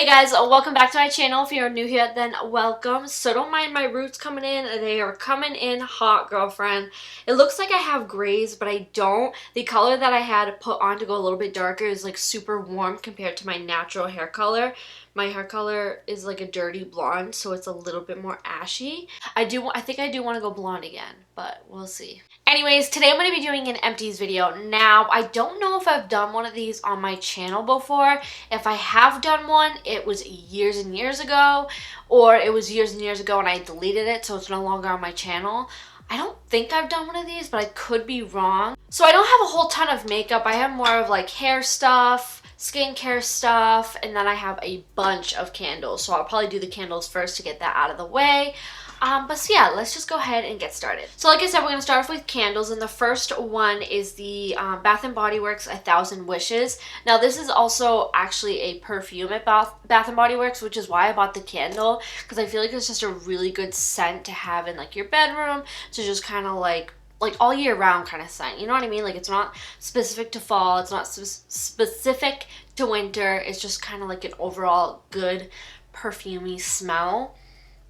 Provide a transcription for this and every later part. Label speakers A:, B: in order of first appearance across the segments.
A: Hey guys, welcome back to my channel. If you're new here, then welcome. So don't mind my roots coming in. They are coming in hot, girlfriend. It looks like I have grays, but I don't. The color that I had put on to go a little bit darker is like super warm compared to my natural hair color. My hair color is like a dirty blonde, so it's a little bit more ashy. I think I do want to go blonde again, but we'll see. Anyways, today I'm going to be doing an empties video. Now, I don't know if I've done one of these on my channel before. If I have done one, it was years and years ago, or it was years and years ago and I deleted it, so it's no longer on my channel. I don't think I've done one of these, but I could be wrong. So I don't have a whole ton of makeup. I have more of like hair stuff, skincare stuff, and then I have a bunch of candles. So I'll probably do the candles first to get that out of the way. But so yeah, let's just go ahead and get started. So like I said, we're going to start off with candles, and the first one is the Bath & Body Works 1000 Wishes. Now this is also actually a perfume at Bath & Body Works, which is why I bought the candle, because I feel like it's just a really good scent to have in like your bedroom, to just kind of like all year round kind of scent. You know what I mean? Like it's not specific to fall, it's not specific to winter, it's just kind of like an overall good perfumey smell.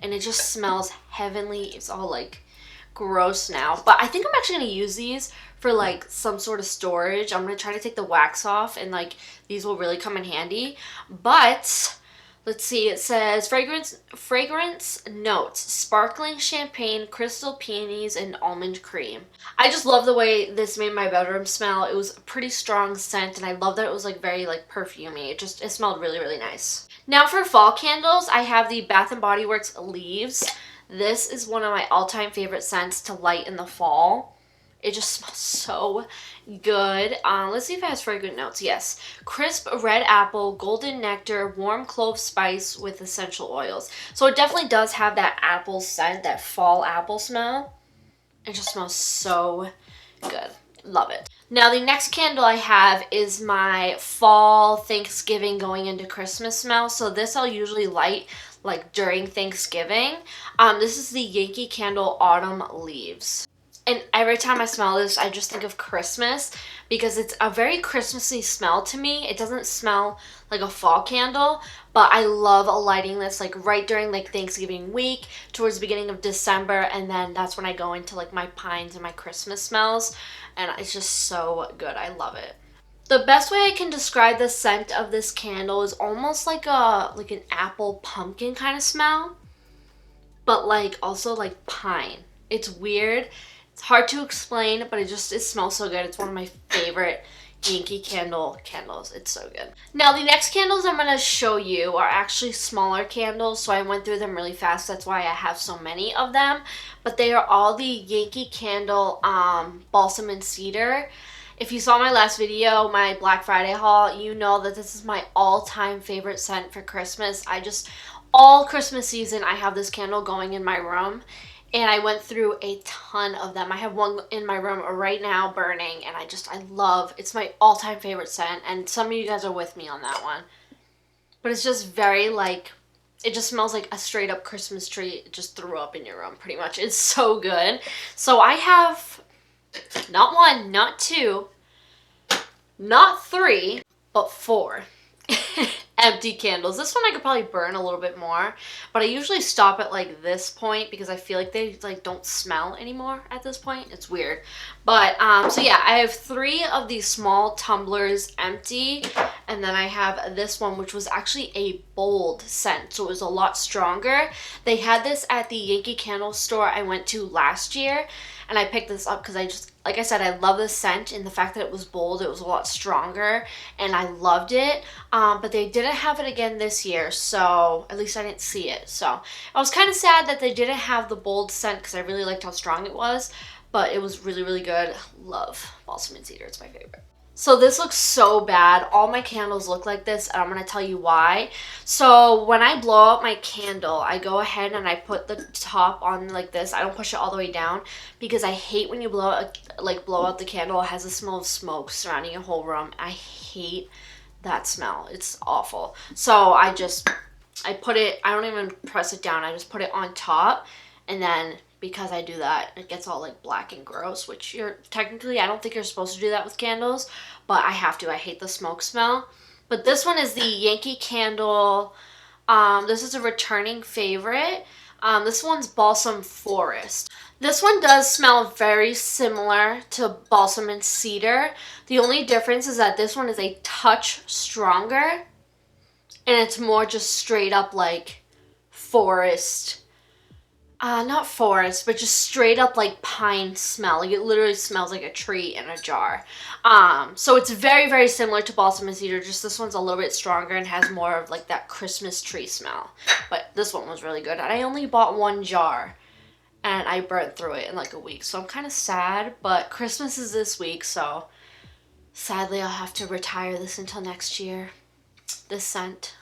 A: And it just smells heavenly. It's all like gross now, but I think I'm actually going to use these for like some sort of storage. I'm going to try to take the wax off, and like these will really come in handy. But let's see, it says fragrance notes: sparkling champagne, crystal peonies, and almond cream. I just love the way this made my bedroom smell. It was a pretty strong scent, and I love that it was like very like perfumey. It smelled really, really nice. Now for fall candles, I have the Bath & Body Works Leaves. This is one of my all-time favorite scents to light in the fall. It just smells so good. Let's see if it has fragrant notes. Yes. Crisp red apple, golden nectar, warm clove spice with essential oils. So it definitely does have that apple scent, that fall apple smell. It just smells so good. Love it. Now the next candle I have is my fall Thanksgiving going into Christmas smell. So this I'll usually light like during Thanksgiving. This is the Yankee Candle Autumn Leaves. And every time I smell this, I just think of Christmas, because it's a very Christmassy smell to me. It doesn't smell like a fall candle, but I love lighting this like right during like Thanksgiving week, towards the beginning of December, and then that's when I go into like my pines and my Christmas smells, and it's just so good. I love it. The best way I can describe the scent of this candle is almost like an apple pumpkin kind of smell, but like also like pine. It's weird. It's hard to explain, but it smells so good. It's one of my favorite Yankee Candle candles. It's so good. Now the next candles I'm going to show you are actually smaller candles, so I went through them really fast. That's why I have so many of them. But they are all the Yankee Candle Balsam and Cedar. If you saw my last video, my Black Friday haul, you know that this is my all-time favorite scent for Christmas. All Christmas season, I have this candle going in my room. And I went through a ton of them. I have one in my room right now burning, and it's my all-time favorite scent, and some of you guys are with me on that one. But it's just very like, it just smells like a straight up Christmas tree just threw up in your room, pretty much. It's so good. So I have not one, not two, not three, but 4 empty candles. This one I could probably burn a little bit more, but I usually stop at like this point because I feel like they like don't smell anymore at this point. It's weird. But so yeah, I have 3 of these small tumblers empty, and then I have this one, which was actually a bold scent, so it was a lot stronger. They had this at the Yankee Candle store I went to last year, and I picked this up because like I said, I love the scent, and the fact that it was bold, it was a lot stronger, and I loved it. But they didn't have it again this year, so at least I didn't see it. So I was kind of sad that they didn't have the bold scent, because I really liked how strong it was, but it was really, really good. Love Balsam and Cedar. It's my favorite. So this looks so bad. All my candles look like this, and I'm going to tell you why. So when I blow out my candle, I go ahead and I put the top on like this. I don't push it all the way down, because I hate when you blow out the candle. It has a smell of smoke surrounding your whole room. I hate that smell. It's awful. So I don't even press it down. I just put it on top, and then because I do that, it gets all like black and gross, which I don't think you're supposed to do that with candles, but I have to. I hate the smoke smell. But this one is the Yankee Candle. This is a returning favorite. This one's Balsam Forest. This one does smell very similar to Balsam and Cedar. The only difference is that this one is a touch stronger and it's more just straight up like forest. Not forest, but just straight up like pine smell. Like it literally smells like a tree in a jar. So it's very, very similar to Balsam and Cedar, just this one's a little bit stronger and has more of like that Christmas tree smell. But this one was really good. And I only bought one jar and I burned through it in like a week. So I'm kind of sad, but Christmas is this week, so sadly I'll have to retire this until next year. This scent.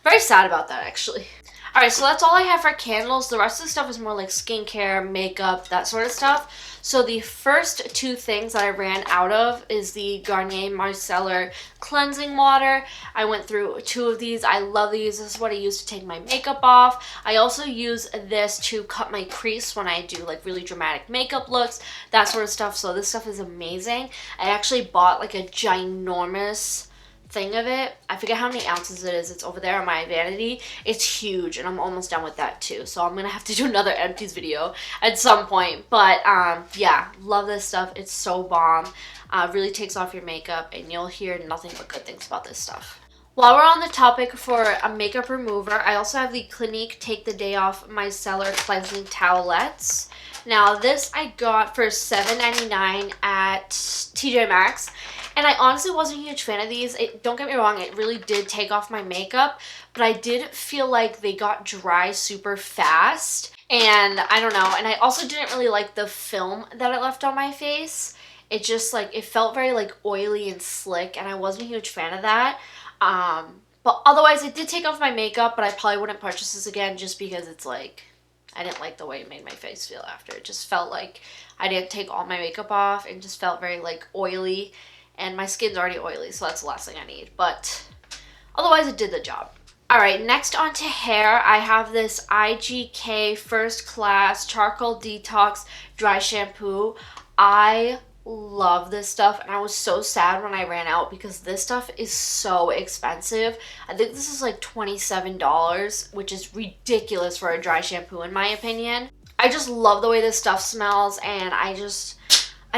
A: Very sad about that, actually. Alright, so that's all I have for candles. The rest of the stuff is more like skincare, makeup, that sort of stuff. So the first two things that I ran out of is the Garnier Micellar Cleansing Water. I went through two of these. I love these. This is what I use to take my makeup off. I also use this to cut my crease when I do like really dramatic makeup looks, that sort of stuff. So this stuff is amazing. I actually bought like a ginormous thing of it. I forget how many ounces it is. It's over there on my vanity. It's huge and I'm almost done with that too. So I'm gonna have to do another empties video at some point. But yeah, love this stuff. It's so bomb. Really takes off your makeup and you'll hear nothing but good things about this stuff. While we're on the topic for a makeup remover, I also have the Clinique Take the Day Off Micellar Cleansing Towelettes. Now this I got for $7.99 at TJ Maxx. And I honestly wasn't a huge fan of these. Don't get me wrong, it really did take off my makeup, but I did feel like they got dry super fast. And I don't know, and I also didn't really like the film that it left on my face. It just like, it felt very like oily and slick, and I wasn't a huge fan of that. But otherwise, it did take off my makeup, but I probably wouldn't purchase this again just because it's like, I didn't like the way it made my face feel after. It just felt like I didn't take all my makeup off and just felt very like oily. And my skin's already oily, so that's the last thing I need. But otherwise, it did the job. Alright, next on to hair. I have this IGK First Class Charcoal Detox Dry Shampoo. I love this stuff, and I was so sad when I ran out because this stuff is so expensive. I think this is like $27, which is ridiculous for a dry shampoo in my opinion. I just love the way this stuff smells, and I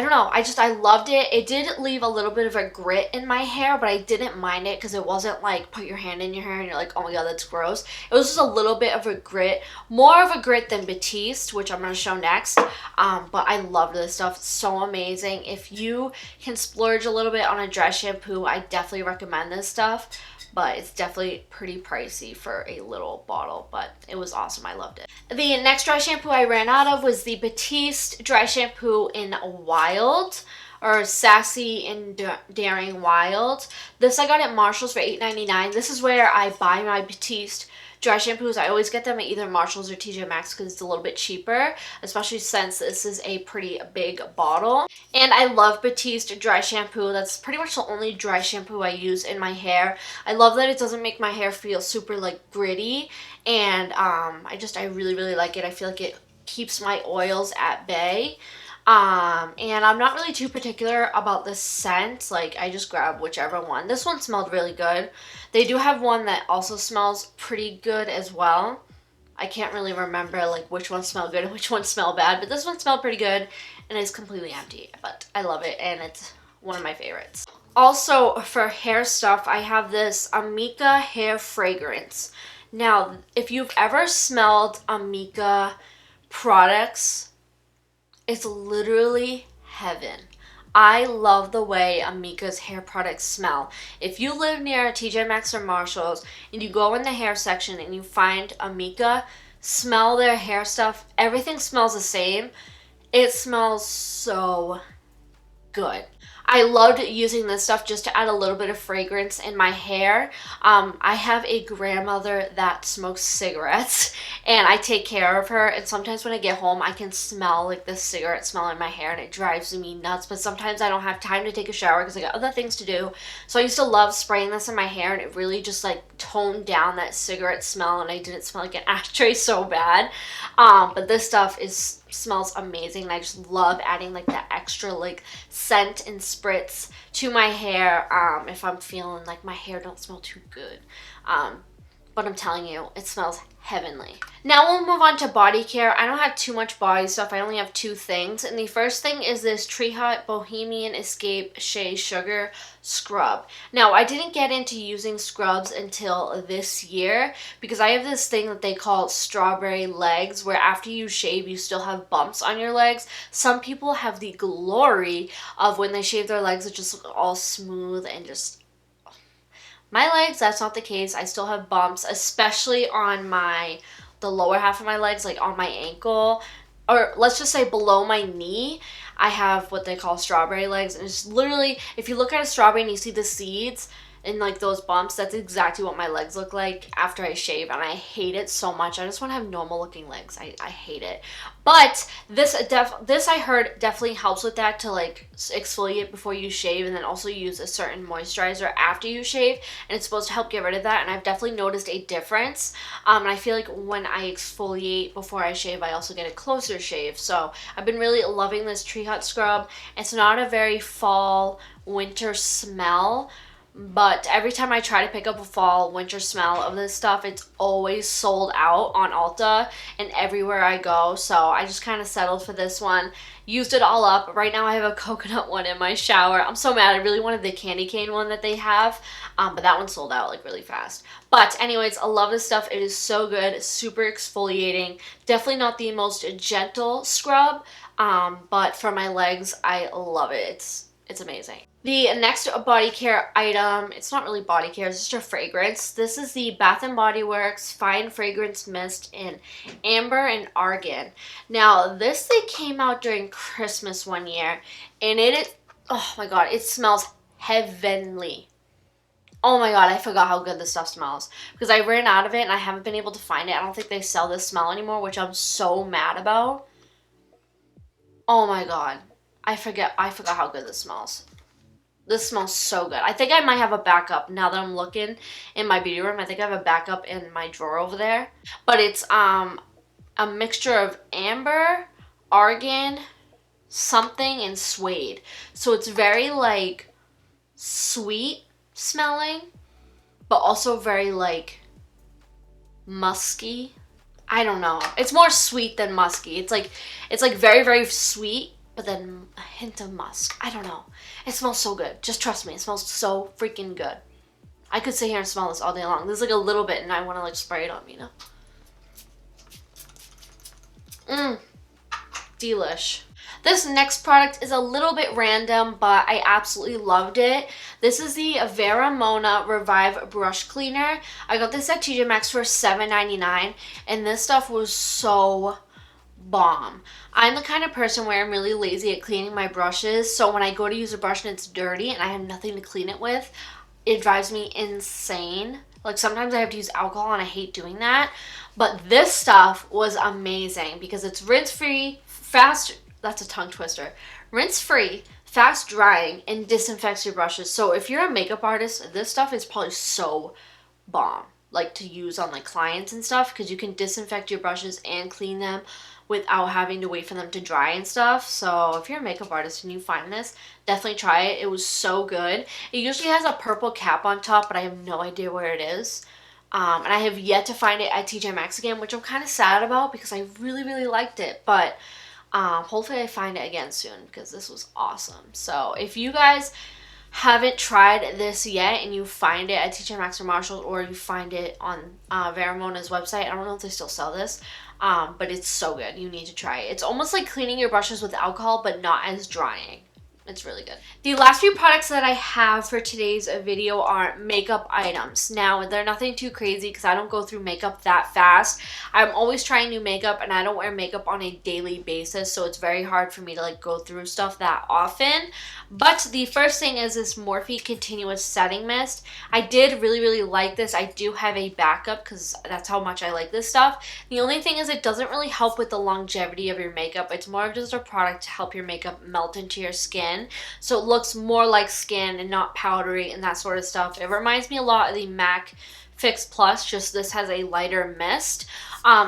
A: don't know, I loved it. It did leave a little bit of a grit in my hair, but I didn't mind it because it wasn't like put your hand in your hair and you're like, oh my god, that's gross. It was just a little bit of a grit, more of a grit than Batiste, which I'm going to show next. But I loved this stuff. It's so amazing. If you can splurge a little bit on a dry shampoo, I definitely recommend this stuff. But it's definitely pretty pricey for a little bottle, but it was awesome. I loved it. The next dry shampoo I ran out of was the Batiste Dry Shampoo in Wild, or Sassy and Daring Wild. This I got at Marshall's for $8.99. This is where I buy my Batiste dry shampoos. I always get them at either Marshall's or TJ Maxx because it's a little bit cheaper, especially since this is a pretty big bottle. And I love Batiste dry shampoo. That's pretty much the only dry shampoo I use in my hair. I love that it doesn't make my hair feel super like gritty, and I really, really like it. I feel like it keeps my oils at bay. And I'm not really too particular about the scent. Like, I just grab whichever one. This one smelled really good. They do have one that also smells pretty good as well. I can't really remember like which one smelled good and which one smelled bad, but this one smelled pretty good and it's completely empty, but I love it and it's one of my favorites. Also, for hair stuff, I have this mica hair fragrance. Now, if you've ever smelled mica products, it's literally heaven. I love the way mica's hair products smell. If you live near TJ Maxx or Marshall's and you go in the hair section and you find mica, smell their hair stuff. Everything smells the same. It smells so good. I loved using this stuff just to add a little bit of fragrance in my hair. I have a grandmother that smokes cigarettes and I take care of her, and sometimes when I get home I can smell like the cigarette smell in my hair and it drives me nuts, but sometimes I don't have time to take a shower because I got other things to do. So I used to love spraying this in my hair and it really just like toned down that cigarette smell and I didn't smell like an ashtray so bad. But this stuff is smells amazing, and I just love adding like that extra like scent and spritz to my hair if I'm feeling like my hair don't smell too good. But I'm telling you, it smells heavenly. Now we'll move on to body care. I don't have too much body stuff. I only have two things. And the first thing is this Tree Hut Bohemian Escape Shea Sugar Scrub. Now, I didn't get into using scrubs until this year because I have this thing that they call strawberry legs, where after you shave, you still have bumps on your legs. Some people have the glory of when they shave their legs, it just looks all smooth and just... My legs, that's not the case. I still have bumps, especially on the lower half of my legs, like on my ankle, or let's just say below my knee. I have what they call strawberry legs, and it's literally, if you look at a strawberry and you see the seeds and like those bumps, that's exactly what my legs look like after I shave, and I hate it so much. I just want to have normal looking legs. I hate it. But this I heard definitely helps with that, to like exfoliate before you shave, and then also use a certain moisturizer after you shave, and it's supposed to help get rid of that. And I've definitely noticed a difference. And I feel like when I exfoliate before I shave, I also get a closer shave. So I've been really loving this Tree Hut scrub. It's not a very fall winter smell, but every time I try to pick up a fall winter smell of this stuff, it's always sold out on Ulta and everywhere I go. So I just kind of settled for this one, used it all up. Right now I have a coconut one in my shower. I'm so mad. I really wanted the candy cane one that they have, but that one sold out like really fast. But anyways, I love this stuff. It is so good, super exfoliating. Definitely not the most gentle scrub, but for my legs, I love it. It's amazing. The next body care item, it's not really body care, it's just a fragrance. This is the Bath & Body Works Fine Fragrance Mist in Amber and Argan. Now, this thing came out during Christmas one year, and oh my god, it smells heavenly. Oh my god, I forgot how good this stuff smells, because I ran out of it and I haven't been able to find it. I don't think they sell this smell anymore, which I'm so mad about. Oh my god, I forgot how good this smells. This smells so good. I think I might have a backup now that I'm looking in my beauty room. I think I have a backup in my drawer over there. But it's a mixture of amber, argan, something, and suede. So it's very like sweet smelling, but also very like musky. I don't know. It's more sweet than musky. It's like very, very sweet, but then a hint of musk. I don't know. It smells so good. Just trust me. It smells so freaking good. I could sit here and smell this all day long. There's like a little bit and I want to like spray it on me, you know? Delish. This next product is a little bit random, but I absolutely loved it. This is the Veramona Revive Brush Cleaner. I got this at TJ Maxx for $7.99, and this stuff was so bomb. I'm the kind of person where I'm really lazy at cleaning my brushes, so when I go to use a brush and it's dirty and I have nothing to clean it with, it drives me insane. Like sometimes I have to use alcohol and I hate doing that. But this stuff was amazing because it's rinse-free, fast, that's a tongue twister, rinse-free, fast drying, and disinfects your brushes. So if you're a makeup artist, this stuff is probably so bomb, like to use on like clients and stuff, because you can disinfect your brushes and clean them without having to wait for them to dry and stuff. So if you're a makeup artist and you find this, definitely try it. It was so good. It usually has a purple cap on top, but I have no idea where it is. And I have yet to find it at TJ Maxx again, which I'm kind of sad about because I really, really liked it. But hopefully I find it again soon because this was awesome. So if you guys haven't tried this yet and you find it at TJ Maxx or Marshalls, or you find it on Veramona's website, I don't know if they still sell this, but it's so good. You need to try it. It's almost like cleaning your brushes with alcohol, but not as drying. It's really good. The last few products that I have for today's video are makeup items. Now, they're nothing too crazy because I don't go through makeup that fast. I'm always trying new makeup and I don't wear makeup on a daily basis, so it's very hard for me to like go through stuff that often. But the first thing is this Morphe Continuous Setting Mist. I did really, really like this. I do have a backup because that's how much I like this stuff. The only thing is it doesn't really help with the longevity of your makeup. It's more of just a product to help your makeup melt into your skin. So it looks more like skin and not powdery and that sort of stuff. It reminds me a lot of the MAC Fix Plus, just this has a lighter mist.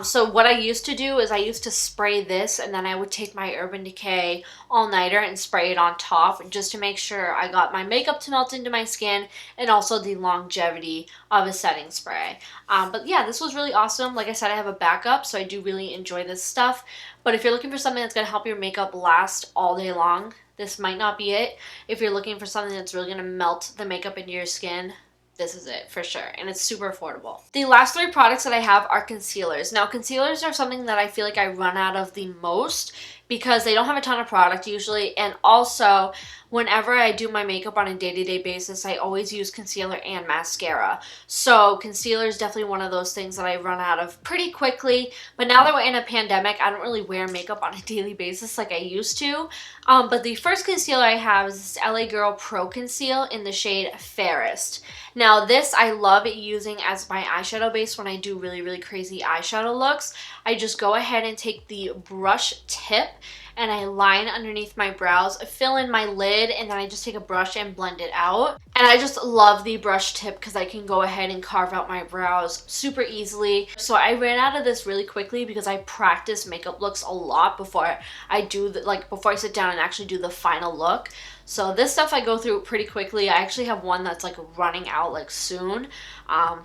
A: So what I used to do is I used to spray this, and then I would take my Urban Decay all-nighter and spray it on top just to make sure I got my makeup to melt into my skin and also the longevity of a setting spray. But yeah, this was really awesome. Like I said, I have a backup, so I do really enjoy this stuff. But if you're looking for something that's going to help your makeup last all day long, this might not be it. If you're looking for something that's really going to melt the makeup into your skin, this is it for sure, and it's super affordable. The last 3 products that I have are concealers. Now, concealers are something that I feel like I run out of the most because they don't have a ton of product usually, and also whenever I do my makeup on a day-to-day basis, I always use concealer and mascara. So concealer is definitely one of those things that I run out of pretty quickly, but now that we're in a pandemic, I don't really wear makeup on a daily basis like I used to. But the first concealer I have is this LA Girl Pro Conceal in the shade Fairest. Now this I love using as my eyeshadow base when I do really, really crazy eyeshadow looks. I just go ahead and take the brush tip and I line underneath my brows, fill in my lid, and then I just take a brush and blend it out. And I just love the brush tip because I can go ahead and carve out my brows super easily. So I ran out of this really quickly because I practice makeup looks a lot before I do before I sit down and actually do the final look. So this stuff I go through pretty quickly. I actually have one that's like running out like soon.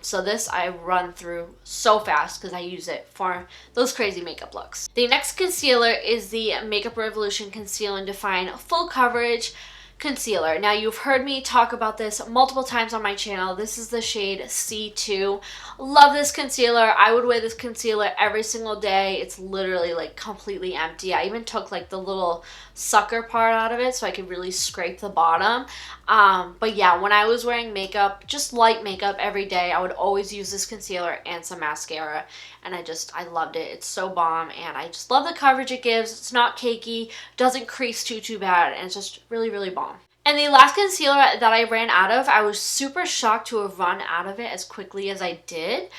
A: So this I run through so fast because I use it for those crazy makeup looks. The next concealer is the Makeup Revolution Conceal and Define Full Coverage Concealer. Now you've heard me talk about this multiple times on my channel. This is the shade C2. Love this concealer. I would wear this concealer every single day. It's literally like completely empty. I even took like the little sucker part out of it so I could really scrape the bottom. But yeah, when I was wearing makeup, just light makeup every day, I would always use this concealer and some mascara, and I loved it. It's so bomb, and I just love the coverage it gives. It's not cakey, doesn't crease too bad, and it's just really, really bomb. And the last concealer that I ran out of, I was super shocked to have run out of it as quickly as I did.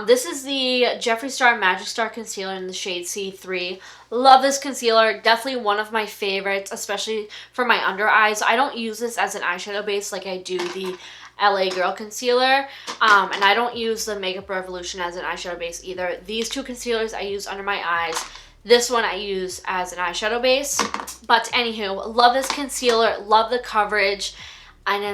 A: This is the Jeffree Star Magic Star Concealer in the shade C3. Love this concealer. Definitely one of my favorites, especially for my under eyes. I don't use this as an eyeshadow base like I do the LA Girl Concealer. And I don't use the Makeup Revolution as an eyeshadow base either. These 2 concealers I use under my eyes. This one I use as an eyeshadow base. But anywho, love this concealer. Love the coverage. And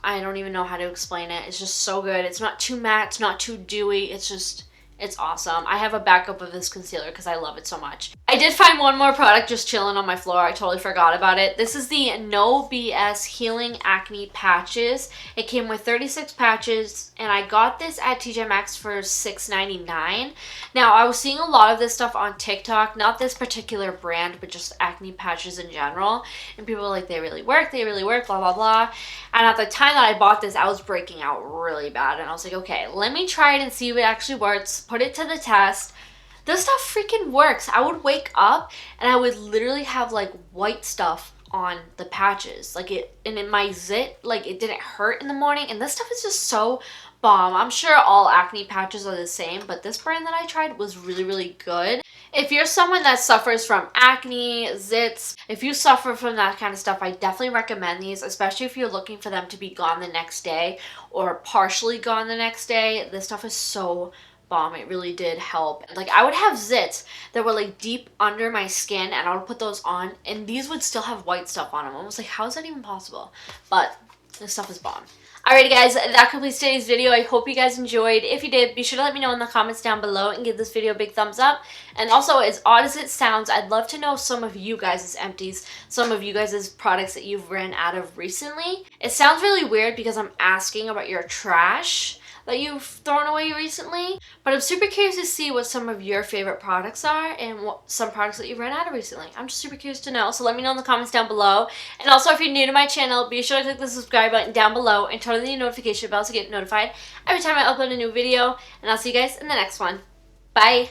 A: I don't even know how to explain it. It's just so good. It's not too matte. It's not too dewy. It's awesome. I have a backup of this concealer because I love it so much. I did find one more product just chilling on my floor. I totally forgot about it. This is the No BS Healing Acne Patches. It came with 36 patches, and I got this at TJ Maxx for $6.99. Now, I was seeing a lot of this stuff on TikTok, not this particular brand, but just acne patches in general. And people were like, they really work, blah, blah, blah. And at the time that I bought this, I was breaking out really bad. And I was like, okay, let me try it and see if it actually works. Put it to the test. This stuff freaking works. I would wake up and I would literally have like white stuff on the patches. And in my zit, it didn't hurt in the morning. And this stuff is just so bomb. I'm sure all acne patches are the same, but this brand that I tried was really, really good. If you're someone that suffers from acne, zits, if you suffer from that kind of stuff, I definitely recommend these, especially if you're looking for them to be gone the next day or partially gone the next day. This stuff is so bomb. It really did help. I would have zits that were deep under my skin, and I would put those on, and these would still have white stuff on them. I was like, how is that even possible? But this stuff is bomb. Alrighty guys, that completes today's video. I hope you guys enjoyed. If you did, be sure to let me know in the comments down below and give this video a big thumbs up. And also, as odd as it sounds, I'd love to know some of you guys' empties, some of you guys' products that you've ran out of recently. It sounds really weird because I'm asking about your trash that you've thrown away recently, but I'm super curious to see what some of your favorite products are and what some products that you've ran out of recently. I'm just super curious to know, so let me know in the comments down below. And also, if you're new to my channel, be sure to click the subscribe button down below and turn on the notification bell to get notified every time I upload a new video. And I'll see you guys in the next one. Bye!